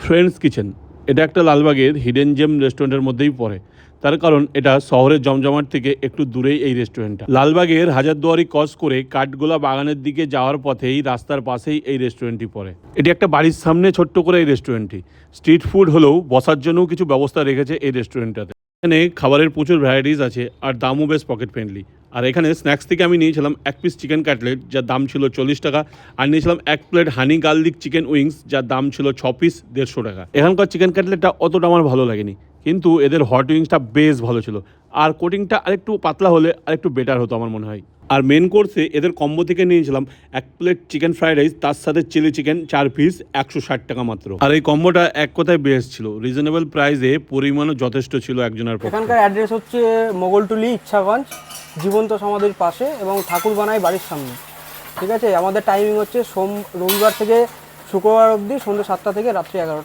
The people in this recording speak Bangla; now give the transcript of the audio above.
ফ্রেন্ডস কিচেন এটা একটা লালবাগের হিডেন জেম রেস্টুরেন্টের মধ্যেই পড়ে। তার কারণ এটা শহরের জমজমাট থেকে একটু দূরেই এই রেস্টুরেন্টটা। লালবাগের হাজারদুয়ারি ক্রস করে কাঠগোলা বাগানের দিকে যাওয়ার পথেই রাস্তার পাশেই এই রেস্টুরেন্টটি পড়ে। এটি একটা বাড়ির সামনে ছোট্ট করে এই রেস্টুরেন্টটি। স্ট্রিট ফুড হলেও বসার জন্যও কিছু ব্যবস্থা রেখেছে এই রেস্টুরেন্টটাতে। এখানে খাবারের প্রচুর ভ্যারাইটিস আছে আর দামও বেশ পকেট ফ্রেন্ডলি। আর এখানে স্ন্যাক্স থেকে আমি নিয়েছিলাম এক পিস চিকেন কাটলেট যার দাম ছিল 40 টাকা, আর নিয়েছিলাম এক প্লেট হানি গার্লিক চিকেন উইংস যার দাম ছিল 6 পিস 150 টাকা। এখানকার চিকেন কাটলেটটা অতটা আমার ভালো লাগেনি, কিন্তু এদের হট উইংসটা বেশ ভালো ছিল, আর কোটিংটা আরেকটু পাতলা হলে আরেকটু বেটার হতো আমার মনে হয়। আর মেন কোর্সে এদের কম্বো থেকে নিয়েছিলাম এক প্লেট চিকেন ফ্রাইড রাইস, তার সাথে চিলি চিকেন 4 পিস 160 টাকা মাত্র। আর এই কম্বোটা এক কথায় বেস্ট ছিল, রিজনেবল প্রাইসে, পরিমাণও যথেষ্ট ছিল একজনের পক্ষে। এখানকার অ্যাড্রেস হচ্ছে মোগলটুলি, ইচ্ছাগঞ্জ, জীবন্ত সমাধির পাশে এবং ঠাকুরবানাই বাড়ির সামনে। ঠিক আছে, আমাদের টাইমিং হচ্ছে রবিবার থেকে শুক্রবার অবধি সন্ধ্যে 7টা থেকে রাত্রি 11টা।